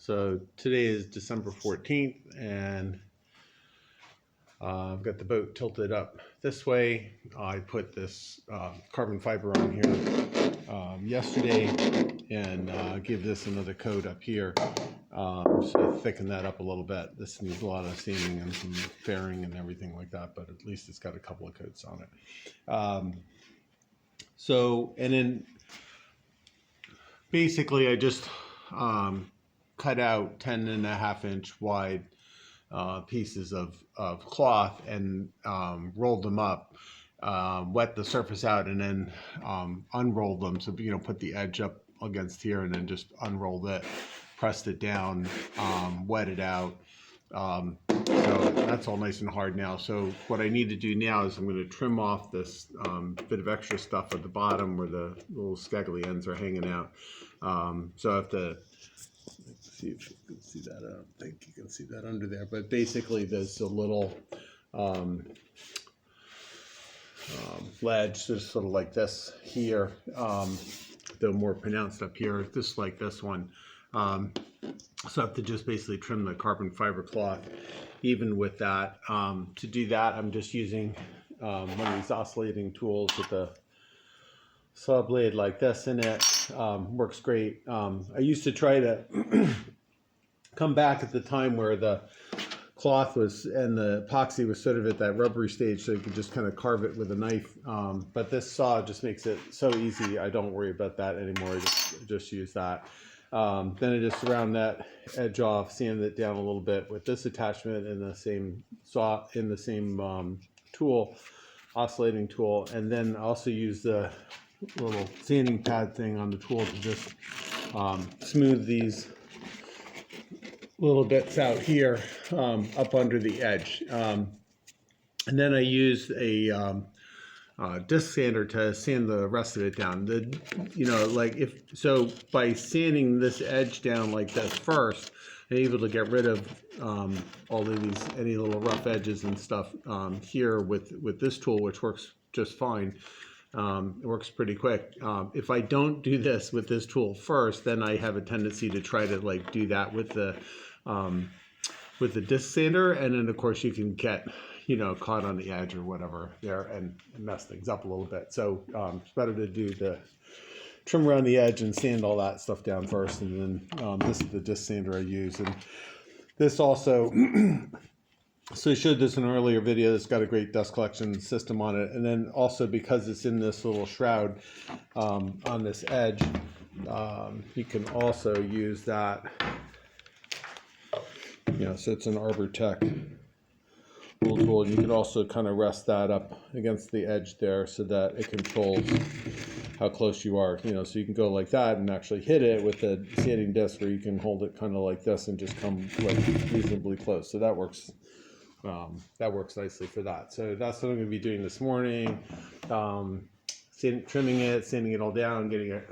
So today is December 14th, and I've got the boat tilted up this way. I put this carbon fiber on here yesterday and give this another coat up here so thicken that up a little bit. This needs a lot of sanding and some fairing and everything like that, but at least it's got a couple of coats on it. And then basically I just cut out 10.5-inch wide pieces of cloth and rolled them up, wet the surface out, and then unrolled them. So, put the edge up against here and then just unrolled it, pressed it down, wet it out. So that's all nice and hard now. So what I need to do now is I'm going to trim off this bit of extra stuff at the bottom where the little scaggly ends are hanging out. So I have to see if you can see that. I don't think you can see that under there, but basically there's a little ledge, just sort of like this here, though more pronounced up here, just like this one. So I have to just basically trim the carbon fiber cloth even with that. To do that, I'm just using one of these oscillating tools with a saw blade like this in it. Works great. I used to try to come back at the time where the cloth was and the epoxy was sort of at that rubbery stage, so you could just kind of carve it with a knife. But this saw just makes it so easy. I don't worry about that anymore. I just use that. Then I just round that edge off, sand it down a little bit with this attachment in the same saw, in the same tool, oscillating tool, and then also use the little sanding pad thing on the tool to just smooth these little bits out here up under the edge. And then I use a disc sander to sand the rest of it down. By sanding this edge down like this first, I'm able to get rid of all of these, any little rough edges and stuff here with this tool, which works just fine. It works pretty quick. If I don't do this with this tool first, then I have a tendency to try to do that with the disc sander, and then of course you can get caught on the edge or whatever there and mess things up a little bit. So it's better to do the trim around the edge and sand all that stuff down first, and then this is the disc sander I use. And this also so I showed this in an earlier video. It's got a great dust collection system on it, and then also because it's in this little shroud on this edge, you can also use that. So it's an Arbor Tech little tool. You can also kind of rest that up against the edge there so that it controls how close you are. So you can go like that and actually hit it with the sanding disc, or you can hold it kind of like this and just come reasonably close. So that works. That works nicely for that. So that's what I'm going to be doing this morning. Trimming it, sanding it all down, getting it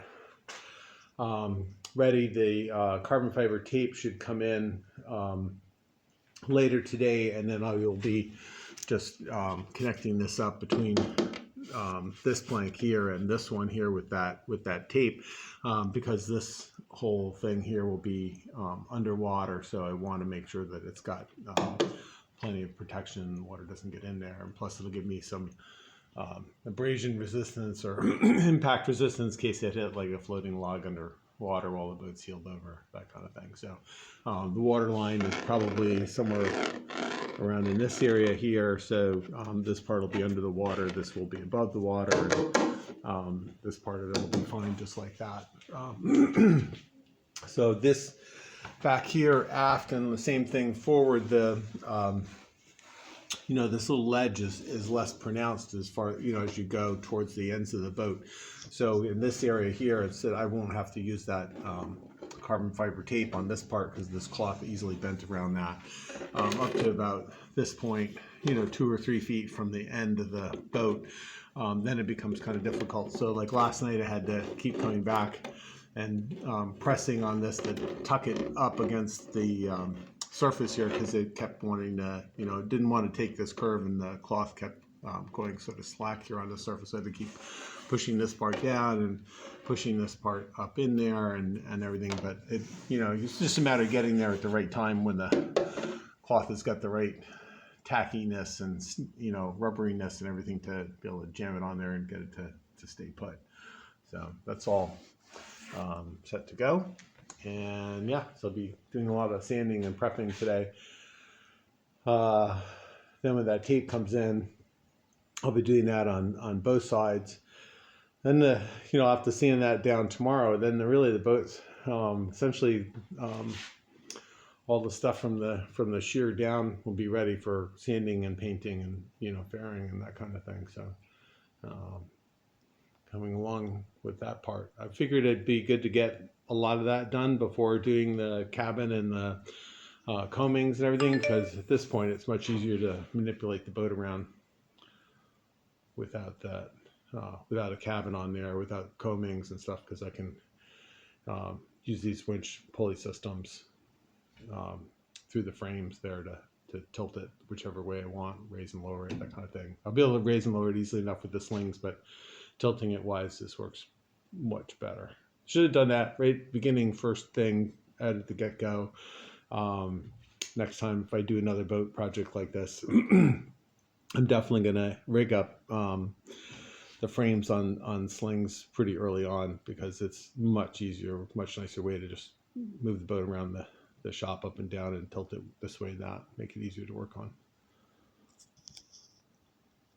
ready. The carbon fiber tape should come in later today, and then I will be just connecting this up between this plank here and this one here with that tape, because this whole thing here will be underwater, so I want to make sure that it's got plenty of protection, water doesn't get in there, and plus it'll give me some abrasion resistance or impact resistance in case it hit like a floating log under water while the boat's heeled over, that kind of thing. So the water line is probably somewhere around in this area here, so this part will be under the water, this will be above the water, and this part of it will be fine just like that. So this back here aft, and the same thing forward, the this little ledge is less pronounced as far as you go towards the ends of the boat. So in this area here, it's that I won't have to use that carbon fiber tape on this part because this cloth easily bent around that up to about this point, 2 or 3 feet from the end of the boat. Then it becomes kind of difficult. So like last night I had to keep coming back and pressing on this to tuck it up against the surface here, because it kept wanting to, didn't want to take this curve, and the cloth kept going sort of slack here on the surface. I had to keep pushing this part down and pushing this part up in there and everything. But it, you know, it's just a matter of getting there at the right time when the cloth has got the right tackiness and, you know, rubberiness and everything to be able to jam it on there and get it to stay put. So that's all set to go. And yeah, so I'll be doing a lot of sanding and prepping today. Then when that tape comes in, I'll be doing that on both sides. Then you know, I'll have to sand that down tomorrow. Then really the boats, essentially, all the stuff from the shear down will be ready for sanding and painting and, you know, fairing and that kind of thing. So coming along with that part, I figured it'd be good to get a lot of that done before doing the cabin and the combings and everything, because at this point it's much easier to manipulate the boat around without that, without a cabin on there, without combings and stuff, because I can use these winch pulley systems through the frames there to tilt it whichever way I want, raise and lower it, that kind of thing. I'll be able to raise and lower it easily enough with the slings, but tilting it wise, this works much better. Should have done that right beginning, first thing at the get-go. Next time if I do another boat project like this, I'm definitely going to rig up the frames on slings pretty early on, because it's much easier, much nicer way to just move the boat around the shop up and down and tilt it this way and that, make it easier to work on.